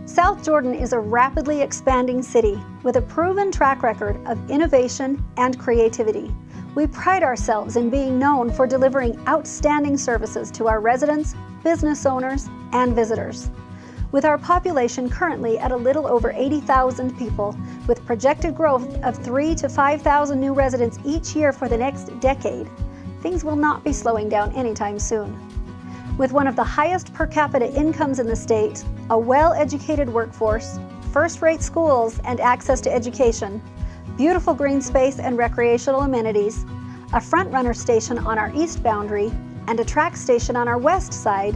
South Jordan is a rapidly expanding city with a proven track record of innovation and creativity. We pride ourselves in being known for delivering outstanding services to our residents, business owners, and visitors. With our population currently at a little over 80,000 people, with projected growth of 3,000 to 5,000 new residents each year for the next decade, things will not be slowing down anytime soon. With one of the highest per capita incomes in the state, a well-educated workforce, first-rate schools and access to education, beautiful green space and recreational amenities, a front-runner station on our east boundary, and a track station on our west side,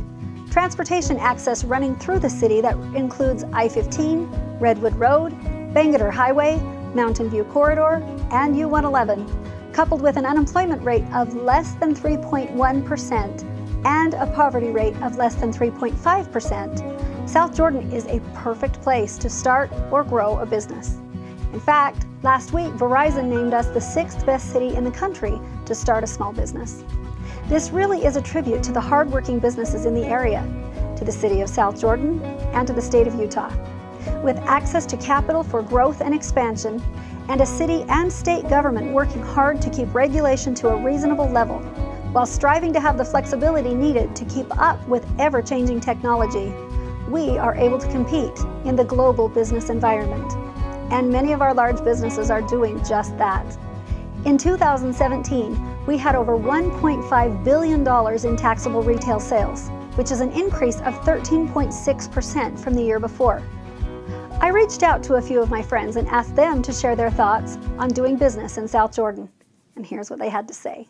transportation access running through the city that includes I-15, Redwood Road, Bangerter Highway, Mountain View Corridor, and U-111, coupled with an unemployment rate of less than 3.1% and a poverty rate of less than 3.5%, South Jordan is a perfect place to start or grow a business. In fact, last week, Verizon named us the 6th best city in the country to start a small business. This really is a tribute to the hardworking businesses in the area, to the city of South Jordan, and to the state of Utah. With access to capital for growth and expansion, and a city and state government working hard to keep regulation to a reasonable level, while striving to have the flexibility needed to keep up with ever-changing technology, we are able to compete in the global business environment. And many of our large businesses are doing just that. In 2017, we had over $1.5 billion in taxable retail sales, which is an increase of 13.6% from the year before. I reached out to a few of my friends and asked them to share their thoughts on doing business in South Jordan. And here's what they had to say.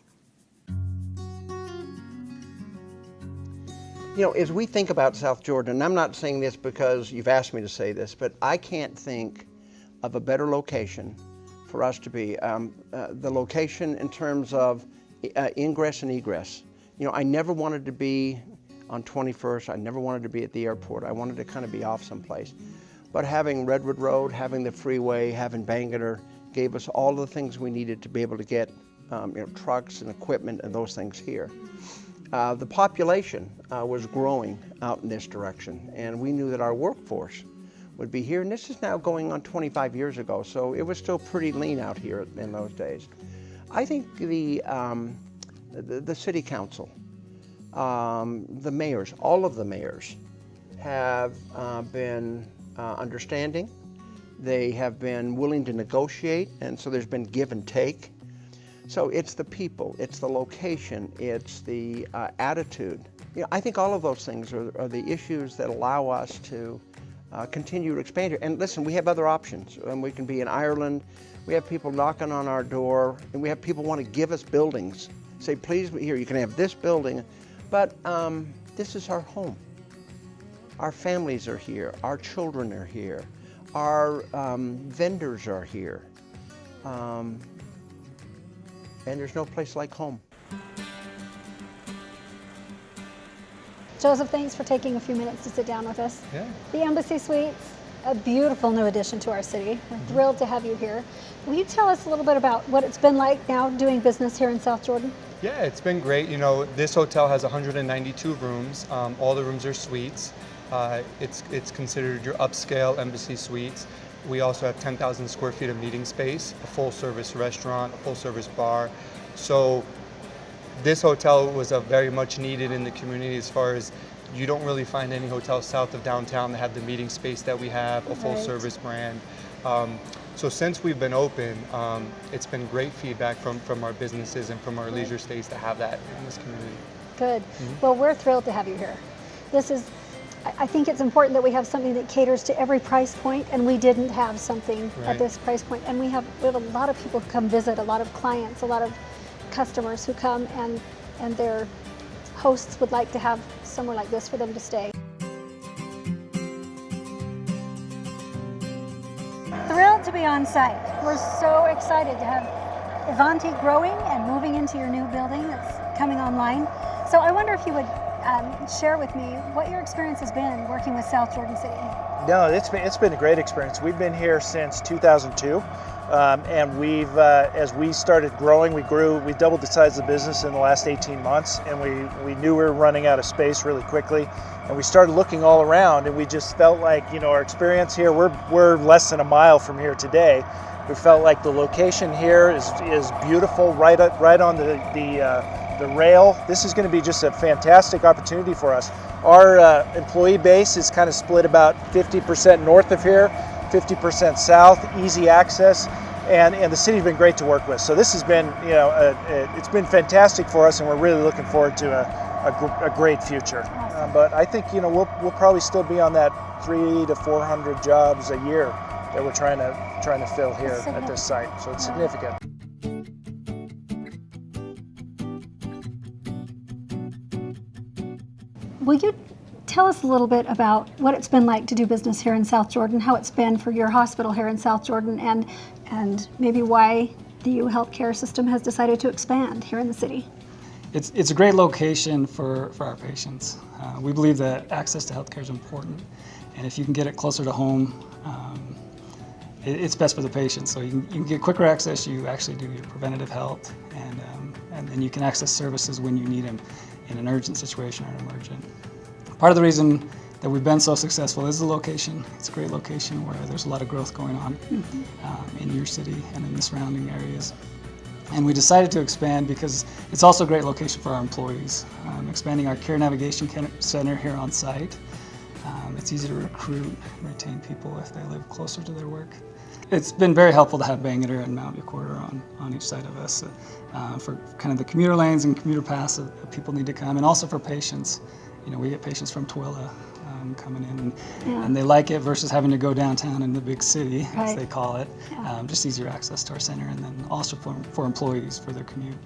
You know, as we think about South Jordan, and I'm not saying this because you've asked me to say this, but I can't think of a better location for us to be. The location in terms of ingress and egress. You know, I never wanted to be on 21st. I never wanted to be at the airport. I wanted to kind of be off someplace. But having Redwood Road, having the freeway, having Bangerter gave us all the things we needed to be able to get trucks and equipment and those things here. The population was growing out in this direction, and we knew that our workforce would be here, and this is now going on 25 years ago, so it was still pretty lean out here in those days. I think the city council, the mayors, all of the mayors have been understanding. They have been willing to negotiate, and so there's been give and take. So it's the people, it's the location, it's the attitude. You know, I think all of those things are the issues that allow us to continue to expand here. And listen, we have other options. We can be in Ireland. We have people knocking on our door, and we have people want to give us buildings. Say, please, here, you can have this building. But this is our home. Our families are here. Our children are here. Our vendors are here. And there's no place like home. Joseph, thanks for taking a few minutes to sit down with us. Yeah. The Embassy Suites, a beautiful new addition to our city. We're thrilled to have you here. Will you tell us a little bit about what it's been like now doing business here in South Jordan? Yeah, it's been great. You know, this hotel has 192 rooms. All the rooms are suites. It's considered your upscale Embassy Suites. We also have 10,000 square feet of meeting space, a full-service restaurant, a full-service bar. So this hotel was very much needed in the community, as far as you don't really find any hotels south of downtown that have the meeting space that we have, a full-service brand. So since we've been open, it's been great feedback from our businesses and from our leisure stays to have that in this community. Good. Well, we're thrilled to have you here. I think it's important that we have something that caters to every price point, and we didn't have something at this price point. And we have a lot of people who come visit, a lot of clients, a lot of customers who come, and their hosts would like to have somewhere like this for them to stay. Thrilled to be on site. We're so excited to have Avanti growing and moving into your new building that's coming online. So I wonder if you would share with me what your experience has been working with South Jordan City. No, it's been a great experience. We've been here since 2002, and we've as we started growing, we doubled the size of the business in the last 18 months, and we knew we were running out of space really quickly, and we started looking all around, and we just felt like, you know, our experience here, we're less than a mile from here today. We felt like the location here is beautiful, right on the rail. This is going to be just a fantastic opportunity for us. Our employee base is kind of split about 50% north of here, 50% south, easy access, and the city's been great to work with. So this has been, you know, it's been fantastic for us, and we're really looking forward to a great future. But I think, you know, we'll probably still be on that 300 to 400 jobs a year that we're trying to fill here at this site. So it's significant. Will you tell us a little bit about what it's been like to do business here in South Jordan, how it's been for your hospital here in South Jordan, and maybe why the U Healthcare system has decided to expand here in the city? It's a great location for our patients. We believe that access to healthcare is important, and if you can get it closer to home, it's best for the patient. So you can get quicker access, you actually do your preventative health, and then you can access services when you need them in an urgent situation or emergent. Part of the reason that we've been so successful is the location. It's a great location where there's a lot of growth going on in your city and in the surrounding areas. And we decided to expand because it's also a great location for our employees. Expanding our care navigation center here on site. It's easy to recruit and retain people if they live closer to their work. It's been very helpful to have Bangor and Mount Recorder on each side of us for kind of the commuter lanes and commuter paths that people need to come, and also for patients. You know, we get patients from Tooele coming in, and they like it versus having to go downtown in the big city, as they call it. Just easier access to our center, and then also for employees for their commute.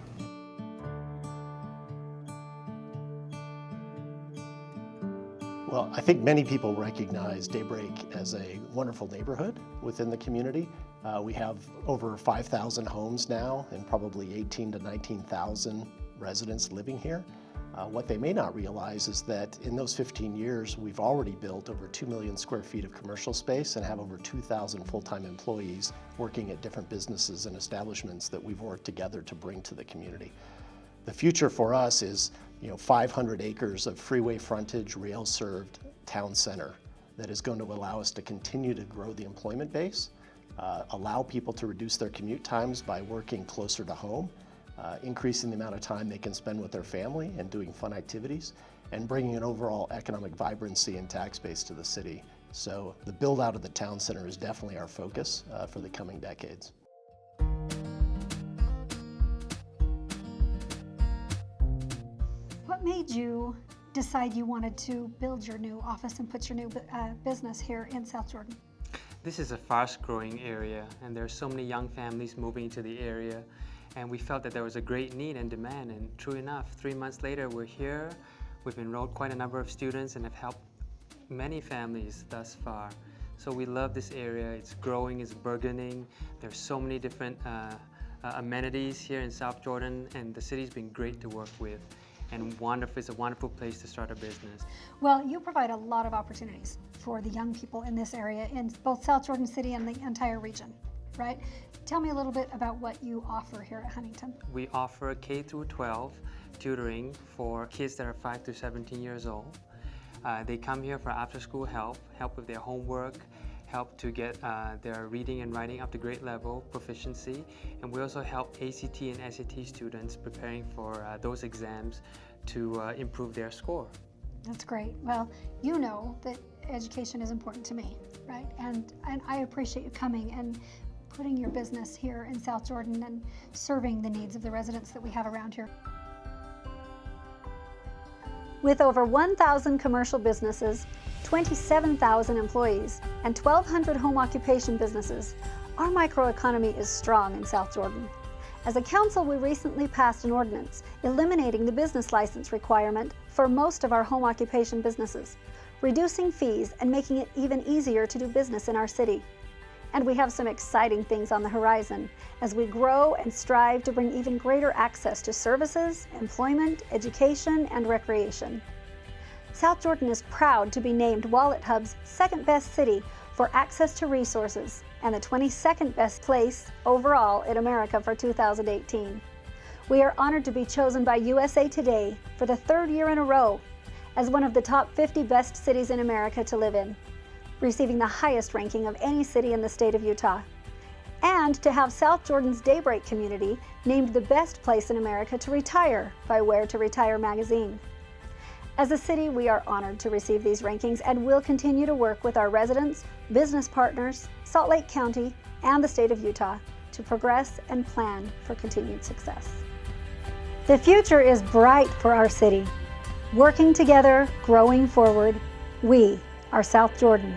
Well, I think many people recognize Daybreak as a wonderful neighborhood within the community. We have over 5,000 homes now and probably 18 to 19,000 residents living here. What they may not realize is that in those 15 years, we've already built over 2 million square feet of commercial space and have over 2,000 full-time employees working at different businesses and establishments that we've worked together to bring to the community. The future for us is, you know, 500 acres of freeway frontage, rail-served town center that is going to allow us to continue to grow the employment base, allow people to reduce their commute times by working closer to home, increasing the amount of time they can spend with their family and doing fun activities, and bringing an overall economic vibrancy and tax base to the city. So the build out of the town center is definitely our focus for the coming decades. What made you decide you wanted to build your new office and put your new business here in South Jordan? This is a fast-growing area, and there are so many young families moving into the area, and we felt that there was a great need and demand, and true enough, 3 months later we're here. We've enrolled quite a number of students and have helped many families thus far. So we love this area. It's growing, it's burgeoning. There's so many different amenities here in South Jordan, and the city's been great to work with. And wonderful, it's a wonderful place to start a business. Well, you provide a lot of opportunities for the young people in this area, in both South Jordan City and the entire region, right? Tell me a little bit about what you offer here at Huntington. We offer K through 12 tutoring for kids that are 5 to 17 years old. They come here for after-school help with their homework, help to get their reading and writing up to grade level proficiency, and we also help ACT and SAT students preparing for those exams to improve their score. That's great. Well, you know that education is important to me, right? And I appreciate you coming and putting your business here in South Jordan and serving the needs of the residents that we have around here. With over 1,000 commercial businesses, 27,000 employees, and 1,200 home occupation businesses, our microeconomy is strong in South Jordan. As a council, we recently passed an ordinance eliminating the business license requirement for most of our home occupation businesses, reducing fees and making it even easier to do business in our city. And we have some exciting things on the horizon as we grow and strive to bring even greater access to services, employment, education, and recreation. South Jordan is proud to be named Wallet Hub's second best city for access to resources and the 22nd best place overall in America for 2018. We are honored to be chosen by USA Today for the third year in a row as one of the top 50 best cities in America to live in, receiving the highest ranking of any city in the state of Utah. And to have South Jordan's Daybreak community named the best place in America to retire by Where to Retire magazine. As a city, we are honored to receive these rankings and will continue to work with our residents, business partners, Salt Lake County, and the state of Utah to progress and plan for continued success. The future is bright for our city. Working together, growing forward, we are South Jordan.